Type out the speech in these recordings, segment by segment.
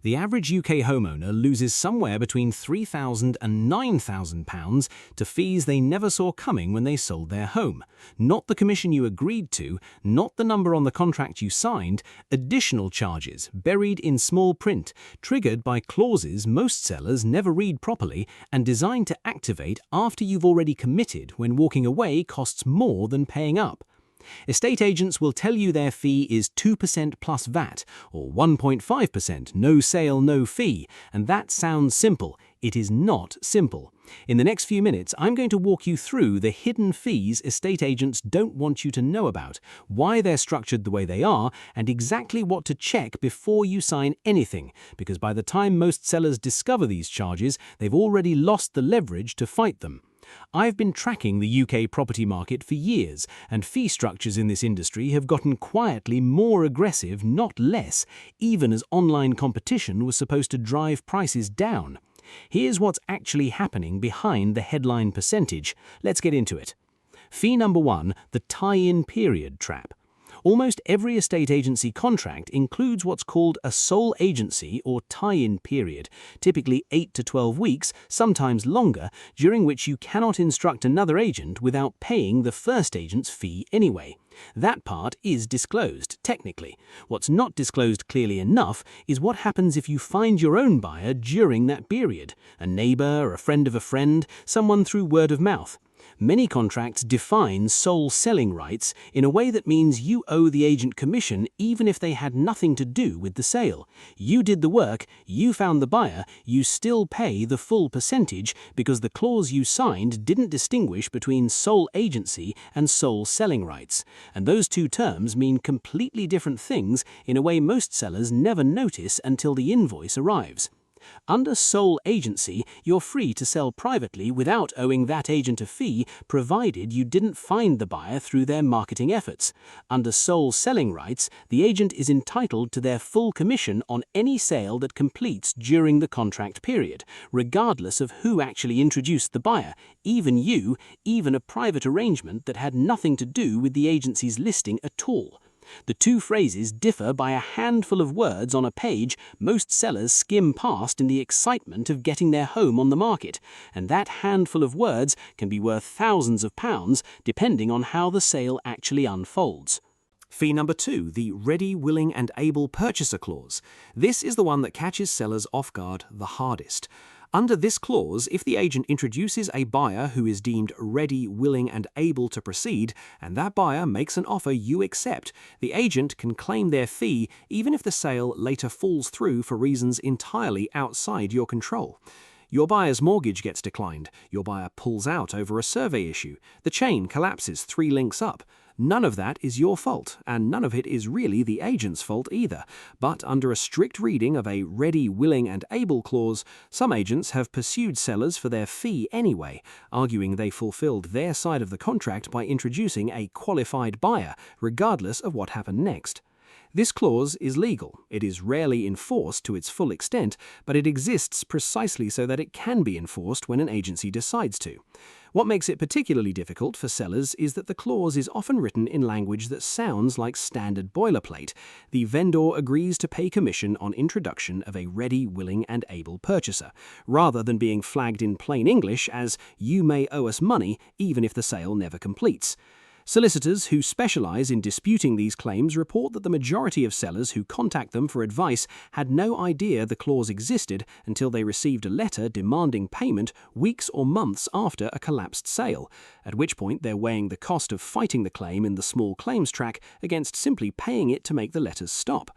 The average UK homeowner loses somewhere between £3,000 and £9,000 to fees they never saw coming when they sold their home. Not the commission you agreed to, not the number on the contract you signed, additional charges buried in small print, triggered by clauses most sellers never read properly and designed to activate after you've already committed when walking away costs more than paying up. Estate agents will tell you their fee is 2% plus VAT or 1.5% no sale, no fee, and that sounds simple. It is not simple. In the next few minutes, I'm going to walk you through the hidden fees estate agents don't want you to know about, why they're structured the way they are, and exactly what to check before you sign anything, because by the time most sellers discover these charges, they've already lost the leverage to fight them. I've been tracking the UK property market for years, and fee structures in this industry have gotten quietly more aggressive, not less, even as online competition was supposed to drive prices down. Here's what's actually happening behind the headline percentage. Let's get into it. Fee number 1, the tie-in period trap. Almost every estate agency contract includes what's called a sole agency or tie-in period, typically 8 to 12 weeks, sometimes longer, during which you cannot instruct another agent without paying the first agent's fee anyway. That part is disclosed, technically. What's not disclosed clearly enough is what happens if you find your own buyer during that period, a neighbor, a friend of a friend, someone through word of mouth. Many contracts define sole selling rights in a way that means you owe the agent commission even if they had nothing to do with the sale. You did the work, you found the buyer, you still pay the full percentage because the clause you signed didn't distinguish between sole agency and sole selling rights. And those two terms mean completely different things in a way most sellers never notice until the invoice arrives. Under sole agency, you're free to sell privately without owing that agent a fee, provided you didn't find the buyer through their marketing efforts. Under sole selling rights, the agent is entitled to their full commission on any sale that completes during the contract period, regardless of who actually introduced the buyer, even you, even a private arrangement that had nothing to do with the agency's listing at all. The two phrases differ by a handful of words on a page most sellers skim past in the excitement of getting their home on the market, and that handful of words can be worth thousands of pounds depending on how the sale actually unfolds. Fee number 2, the ready, willing and able purchaser clause. This is the one that catches sellers off guard the hardest. Under this clause, if the agent introduces a buyer who is deemed ready, willing and able to proceed, and that buyer makes an offer you accept, the agent can claim their fee even if the sale later falls through for reasons entirely outside your control. Your buyer's mortgage gets declined, your buyer pulls out over a survey issue, the chain collapses 3 links up. None of that is your fault, and none of it is really the agent's fault either. But under a strict reading of a ready, willing and able clause, some agents have pursued sellers for their fee anyway, arguing they fulfilled their side of the contract by introducing a qualified buyer, regardless of what happened next. This clause is legal. It is rarely enforced to its full extent, but it exists precisely so that it can be enforced when an agency decides to. What makes it particularly difficult for sellers is that the clause is often written in language that sounds like standard boilerplate. The vendor agrees to pay commission on introduction of a ready, willing and able purchaser, rather than being flagged in plain English as "you may owe us money even if the sale never completes." Solicitors who specialize in disputing these claims report that the majority of sellers who contact them for advice had no idea the clause existed until they received a letter demanding payment weeks or months after a collapsed sale, at which point they're weighing the cost of fighting the claim in the small claims track against simply paying it to make the letters stop.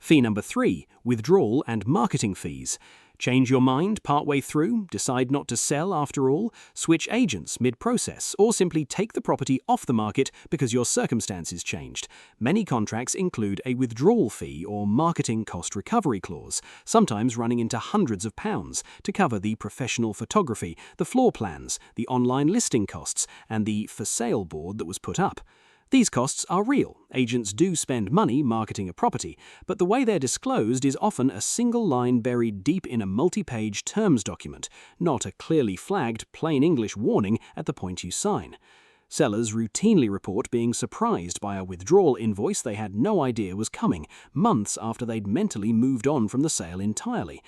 Fee number 3, withdrawal and marketing fees. Change your mind partway through, decide not to sell after all, switch agents mid-process, or simply take the property off the market because your circumstances changed. Many contracts include a withdrawal fee or marketing cost recovery clause, sometimes running into hundreds of pounds, to cover the professional photography, the floor plans, the online listing costs, and the for sale board that was put up. These costs are real. Agents do spend money marketing a property, but the way they're disclosed is often a single line buried deep in a multi-page terms document, not a clearly flagged plain English warning at the point you sign. Sellers routinely report being surprised by a withdrawal invoice they had no idea was coming, months after they'd mentally moved on from the sale entirely.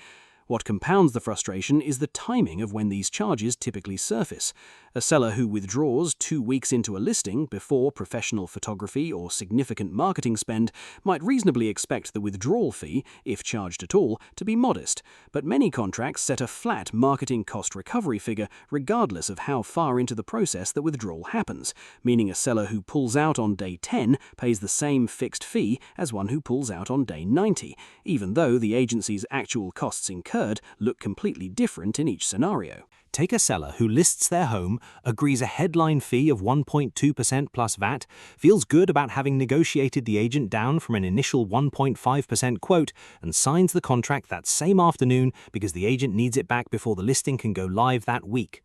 What compounds the frustration is the timing of when these charges typically surface. A seller who withdraws 2 weeks into a listing before professional photography or significant marketing spend might reasonably expect the withdrawal fee, if charged at all, to be modest, but many contracts set a flat marketing cost recovery figure regardless of how far into the process the withdrawal happens, meaning a seller who pulls out on day 10 pays the same fixed fee as one who pulls out on day 90, even though the agency's actual costs incurred look completely different in each scenario. Take a seller who lists their home, agrees a headline fee of 1.2% plus VAT, feels good about having negotiated the agent down from an initial 1.5% quote, and signs the contract that same afternoon because the agent needs it back before the listing can go live that week.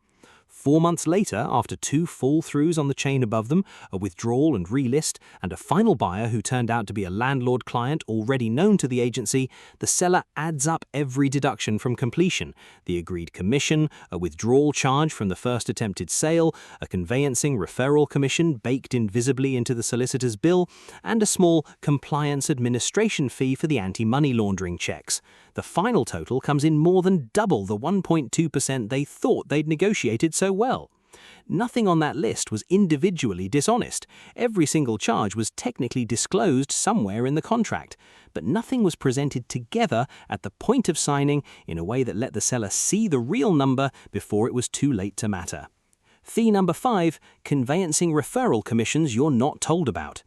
4 months later, after 2 fall-throughs on the chain above them, a withdrawal and relist, and a final buyer who turned out to be a landlord client already known to the agency, the seller adds up every deduction from completion: the agreed commission, a withdrawal charge from the first attempted sale, a conveyancing referral commission baked invisibly into the solicitor's bill, and a small compliance administration fee for the anti-money laundering checks. The final total comes in more than double the 1.2% they thought they'd negotiated so well. Nothing on that list was individually dishonest. Every single charge was technically disclosed somewhere in the contract, but nothing was presented together at the point of signing in a way that let the seller see the real number before it was too late to matter. Fee number 5, conveyancing referral commissions you're not told about.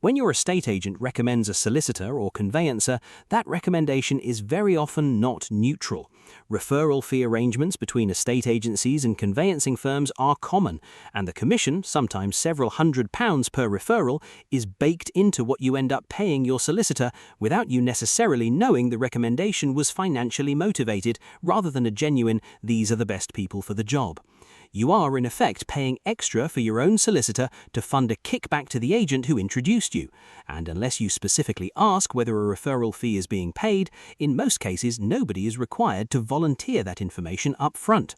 When your estate agent recommends a solicitor or conveyancer, that recommendation is very often not neutral. Referral fee arrangements between estate agencies and conveyancing firms are common, and the commission, sometimes several £100s per referral, is baked into what you end up paying your solicitor without you necessarily knowing the recommendation was financially motivated rather than a genuine "these are the best people for the job." You are, in effect, paying extra for your own solicitor to fund a kickback to the agent who introduced you, and unless you specifically ask whether a referral fee is being paid, in most cases nobody is required to volunteer that information up front.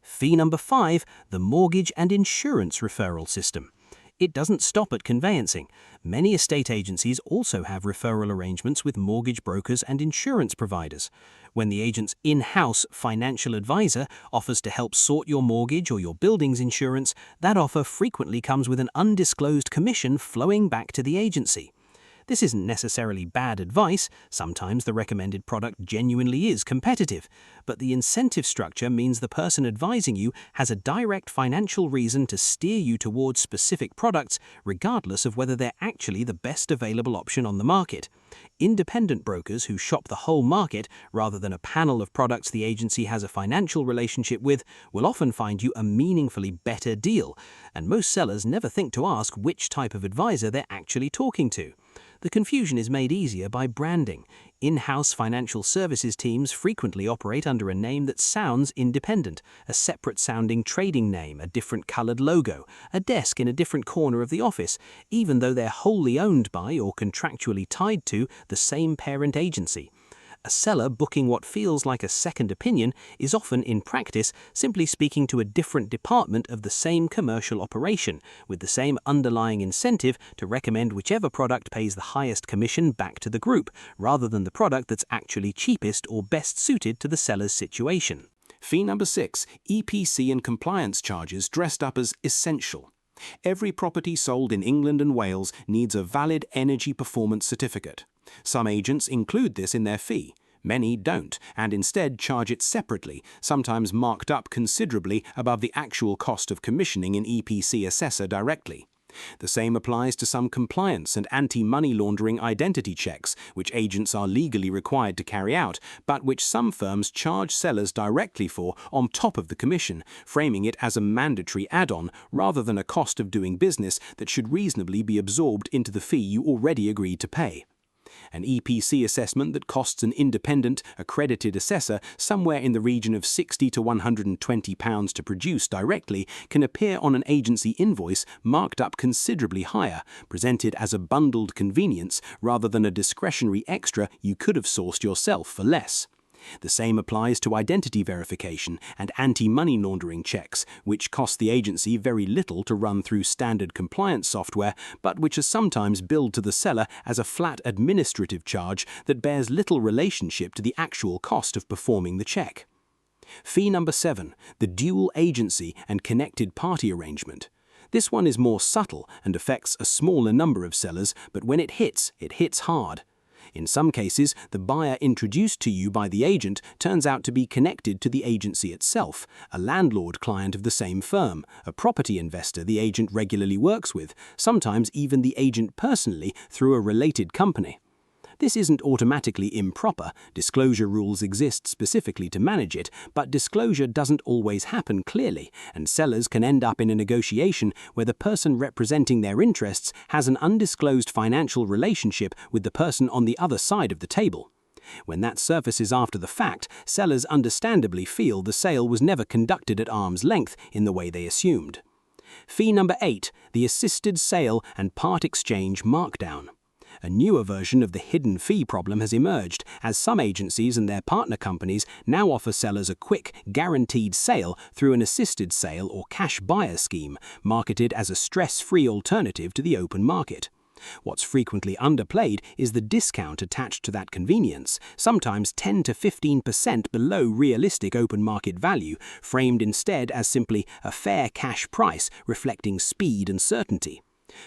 Fee number 5, the mortgage and insurance referral system. It doesn't stop at conveyancing. Many estate agencies also have referral arrangements with mortgage brokers and insurance providers. When the agent's in-house financial advisor offers to help sort your mortgage or your building's insurance, that offer frequently comes with an undisclosed commission flowing back to the agency. This isn't necessarily bad advice. Sometimes the recommended product genuinely is competitive, but the incentive structure means the person advising you has a direct financial reason to steer you towards specific products, regardless of whether they're actually the best available option on the market. Independent brokers who shop the whole market rather than a panel of products the agency has a financial relationship with will often find you a meaningfully better deal, and most sellers never think to ask which type of advisor they're actually talking to. The confusion is made easier by branding. In-house financial services teams frequently operate under a name that sounds independent, a separate-sounding trading name, a different colored logo, a desk in a different corner of the office, even though they're wholly owned by or contractually tied to the same parent agency. A seller booking what feels like a second opinion is often, in practice, simply speaking to a different department of the same commercial operation, with the same underlying incentive to recommend whichever product pays the highest commission back to the group, rather than the product that's actually cheapest or best suited to the seller's situation. Fee number 6, EPC and compliance charges dressed up as essential. Every property sold in England and Wales needs a valid energy performance certificate. Some agents include this in their fee. Many don't, and instead charge it separately, sometimes marked up considerably above the actual cost of commissioning an EPC assessor directly. The same applies to some compliance and anti-money laundering identity checks, which agents are legally required to carry out, but which some firms charge sellers directly for on top of the commission, framing it as a mandatory add-on rather than a cost of doing business that should reasonably be absorbed into the fee you already agreed to pay. An EPC assessment that costs an independent, accredited assessor somewhere in the region of £60 to £120 to produce directly can appear on an agency invoice marked up considerably higher, presented as a bundled convenience rather than a discretionary extra you could have sourced yourself for less. The same applies to identity verification and anti-money laundering checks, which cost the agency very little to run through standard compliance software, but which are sometimes billed to the seller as a flat administrative charge that bears little relationship to the actual cost of performing the check. Fee number 7, the dual agency and connected party arrangement. This one is more subtle and affects a smaller number of sellers, but when it hits hard. In some cases, the buyer introduced to you by the agent turns out to be connected to the agency itself, a landlord client of the same firm, a property investor the agent regularly works with, sometimes even the agent personally through a related company. This isn't automatically improper, disclosure rules exist specifically to manage it, but disclosure doesn't always happen clearly, and sellers can end up in a negotiation where the person representing their interests has an undisclosed financial relationship with the person on the other side of the table. When that surfaces after the fact, sellers understandably feel the sale was never conducted at arm's length in the way they assumed. Fee number 8, the assisted sale and part exchange markdown. A newer version of the hidden fee problem has emerged, as some agencies and their partner companies now offer sellers a quick, guaranteed sale through an assisted sale or cash buyer scheme, marketed as a stress-free alternative to the open market. What's frequently underplayed is the discount attached to that convenience, sometimes 10 to 15% below realistic open market value, framed instead as simply a fair cash price reflecting speed and certainty.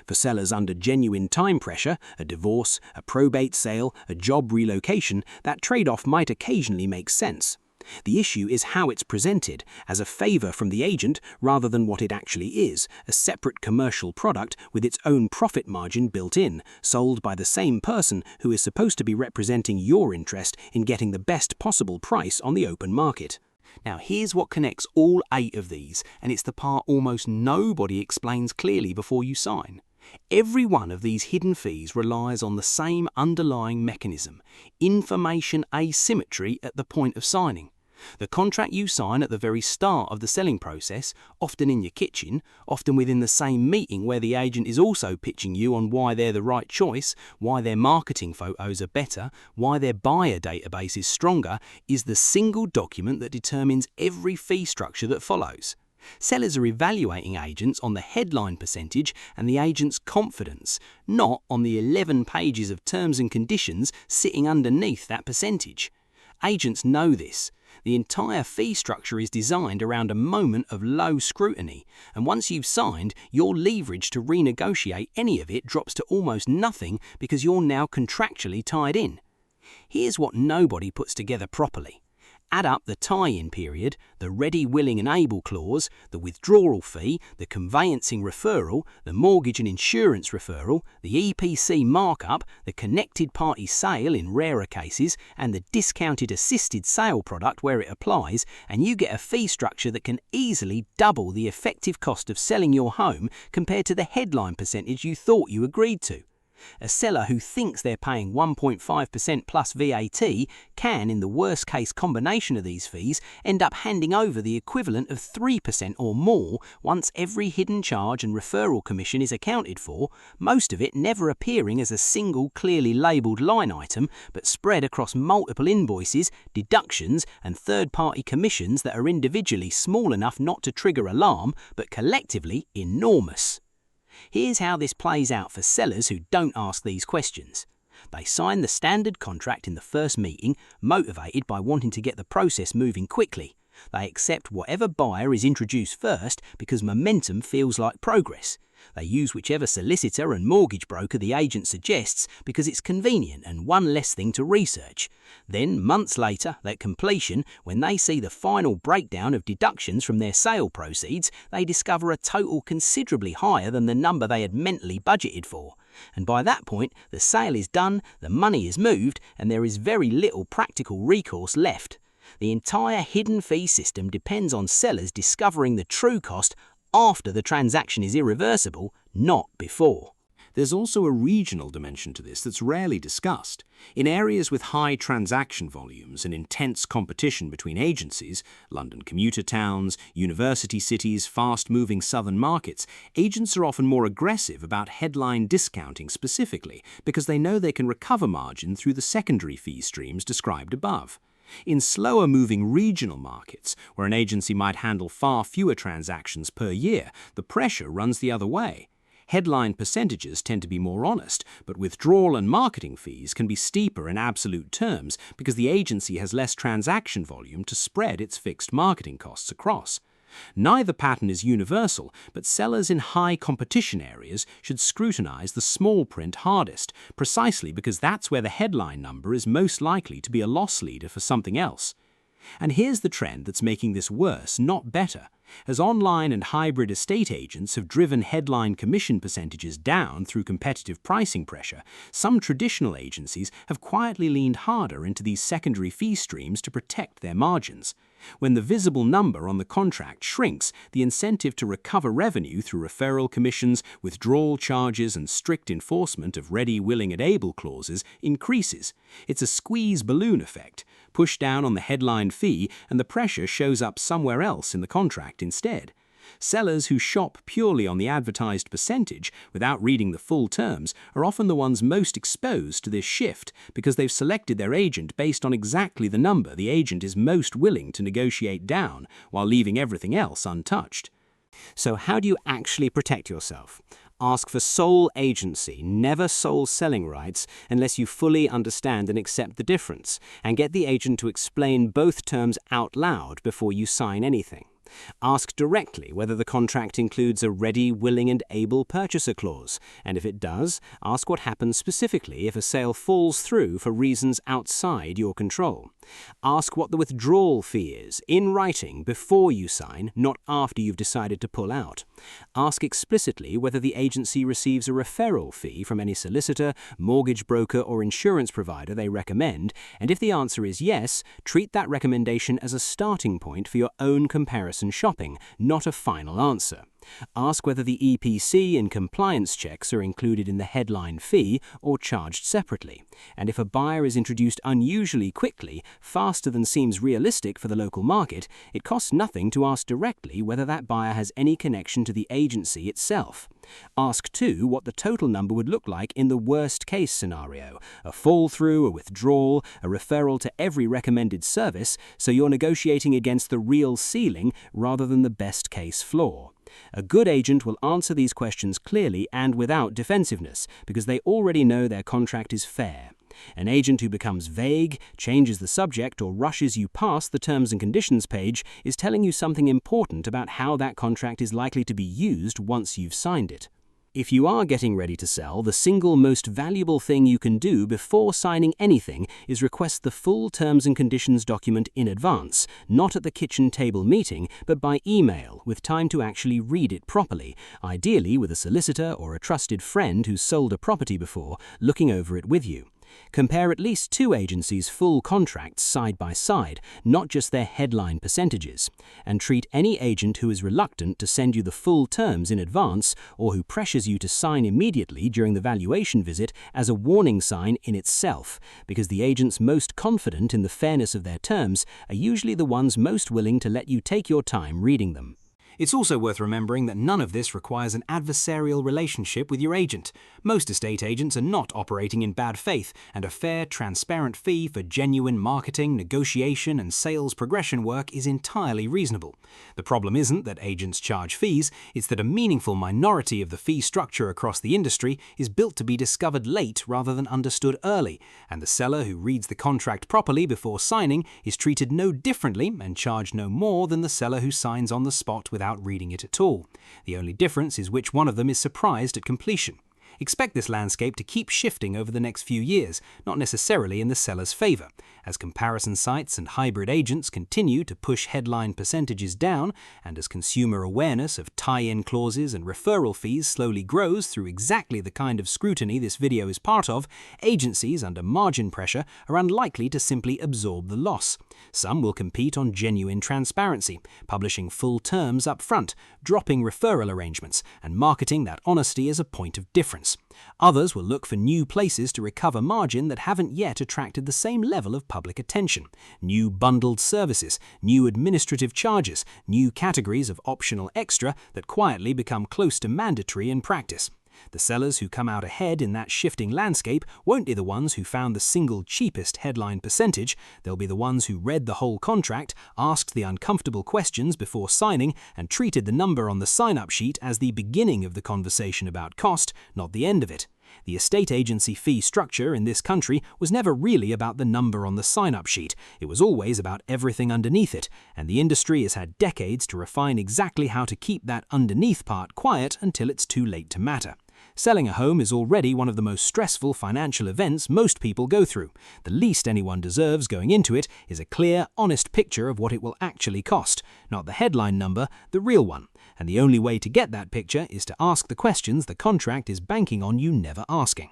For sellers under genuine time pressure, a divorce, a probate sale, a job relocation, that trade-off might occasionally make sense. The issue is how it's presented, as a favor from the agent rather than what it actually is, a separate commercial product with its own profit margin built in, sold by the same person who is supposed to be representing your interest in getting the best possible price on the open market. Now here's what connects all 8 of these, and it's the part almost nobody explains clearly before you sign. Every one of these hidden fees relies on the same underlying mechanism, information asymmetry at the point of signing. The contract you sign at the very start of the selling process, often in your kitchen, often within the same meeting where the agent is also pitching you on why they're the right choice, why their marketing photos are better, why their buyer database is stronger, is the single document that determines every fee structure that follows. Sellers are evaluating agents on the headline percentage and the agent's confidence, not on the 11 pages of terms and conditions sitting underneath that percentage. Agents know this. The entire fee structure is designed around a moment of low scrutiny, and once you've signed, your leverage to renegotiate any of it drops to almost nothing because you're now contractually tied in. Here's what nobody puts together properly. Add up the tie-in period, the ready, willing and able clause, the withdrawal fee, the conveyancing referral, the mortgage and insurance referral, the EPC markup, the connected party sale in rarer cases, and the discounted assisted sale product where it applies, and you get a fee structure that can easily double the effective cost of selling your home compared to the headline percentage you thought you agreed to. A seller who thinks they're paying 1.5% plus VAT can, in the worst-case combination of these fees, end up handing over the equivalent of 3% or more once every hidden charge and referral commission is accounted for, most of it never appearing as a single clearly labelled line item, but spread across multiple invoices, deductions and third-party commissions that are individually small enough not to trigger alarm, but collectively enormous. Here's how this plays out for sellers who don't ask these questions. They sign the standard contract in the first meeting, motivated by wanting to get the process moving quickly. They accept whatever buyer is introduced first because momentum feels like progress. They use whichever solicitor and mortgage broker the agent suggests because it's convenient and one less thing to research. Then, months later, at completion, when they see the final breakdown of deductions from their sale proceeds, they discover a total considerably higher than the number they had mentally budgeted for. And by that point, the sale is done, the money is moved, and there is very little practical recourse left. The entire hidden fee system depends on sellers discovering the true cost after the transaction is irreversible, not before. There's also a regional dimension to this that's rarely discussed. In areas with high transaction volumes and intense competition between agencies, London commuter towns, university cities, fast-moving southern markets, agents are often more aggressive about headline discounting specifically because they know they can recover margin through the secondary fee streams described above. In slower-moving regional markets, where an agency might handle far fewer transactions per year, the pressure runs the other way. Headline percentages tend to be more honest, but withdrawal and marketing fees can be steeper in absolute terms because the agency has less transaction volume to spread its fixed marketing costs across. Neither pattern is universal, but sellers in high competition areas should scrutinize the small print hardest, precisely because that's where the headline number is most likely to be a loss leader for something else. And here's the trend that's making this worse, not better. As online and hybrid estate agents have driven headline commission percentages down through competitive pricing pressure, some traditional agencies have quietly leaned harder into these secondary fee streams to protect their margins. When the visible number on the contract shrinks, the incentive to recover revenue through referral commissions, withdrawal charges, and strict enforcement of ready, willing, and able clauses increases. It's a squeeze balloon effect. Push down on the headline fee, and the pressure shows up somewhere else in the contract instead. Sellers who shop purely on the advertised percentage without reading the full terms are often the ones most exposed to this shift because they've selected their agent based on exactly the number the agent is most willing to negotiate down while leaving everything else untouched. So how do you actually protect yourself? Ask for sole agency, never sole selling rights, unless you fully understand and accept the difference, and get the agent to explain both terms out loud before you sign anything. Ask directly whether the contract includes a ready, willing, and able purchaser clause, and if it does, ask what happens specifically if a sale falls through for reasons outside your control. Ask what the withdrawal fee is, in writing, before you sign, not after you've decided to pull out. Ask explicitly whether the agency receives a referral fee from any solicitor, mortgage broker, or insurance provider they recommend, and if the answer is yes, treat that recommendation as a starting point for your own comparison shopping, not a final answer. Ask whether the EPC and compliance checks are included in the headline fee or charged separately. And if a buyer is introduced unusually quickly, faster than seems realistic for the local market, it costs nothing to ask directly whether that buyer has any connection to the agency itself. Ask, too, what the total number would look like in the worst-case scenario, a fall-through, a withdrawal, a referral to every recommended service, so you're negotiating against the real ceiling rather than the best-case floor. A good agent will answer these questions clearly and without defensiveness, because they already know their contract is fair. An agent who becomes vague, changes the subject, or rushes you past the terms and conditions page is telling you something important about how that contract is likely to be used once you've signed it. If you are getting ready to sell, the single most valuable thing you can do before signing anything is request the full terms and conditions document in advance, not at the kitchen table meeting, but by email, with time to actually read it properly, ideally with a solicitor or a trusted friend who's sold a property before, looking over it with you. Compare at least two agencies' full contracts side by side, not just their headline percentages, and treat any agent who is reluctant to send you the full terms in advance or who pressures you to sign immediately during the valuation visit as a warning sign in itself, because the agents most confident in the fairness of their terms are usually the ones most willing to let you take your time reading them. It's also worth remembering that none of this requires an adversarial relationship with your agent. Most estate agents are not operating in bad faith, and a fair, transparent fee for genuine marketing, negotiation, and sales progression work is entirely reasonable. The problem isn't that agents charge fees, it's that a meaningful minority of the fee structure across the industry is built to be discovered late rather than understood early, and the seller who reads the contract properly before signing is treated no differently and charged no more than the seller who signs on the spot without reading it at all. The only difference is which one of them is surprised at completion. Expect this landscape to keep shifting over the next few years, not necessarily in the seller's favor. As comparison sites and hybrid agents continue to push headline percentages down, and as consumer awareness of tie-in clauses and referral fees slowly grows through exactly the kind of scrutiny this video is part of, agencies under margin pressure are unlikely to simply absorb the loss. Some will compete on genuine transparency, publishing full terms up front, dropping referral arrangements, and marketing that honesty as a point of difference. Others will look for new places to recover margin that haven't yet attracted the same level of public attention. New bundled services, new administrative charges, new categories of optional extra that quietly become close to mandatory in practice. The sellers who come out ahead in that shifting landscape won't be the ones who found the single cheapest headline percentage. They'll be the ones who read the whole contract, asked the uncomfortable questions before signing, and treated the number on the sign-up sheet as the beginning of the conversation about cost, not the end of it. The estate agency fee structure in this country was never really about the number on the sign-up sheet. It was always about everything underneath it, and the industry has had decades to refine exactly how to keep that underneath part quiet until it's too late to matter. Selling a home is already one of the most stressful financial events most people go through. The least anyone deserves going into it is a clear, honest picture of what it will actually cost, not the headline number, the real one. And the only way to get that picture is to ask the questions the contract is banking on you never asking.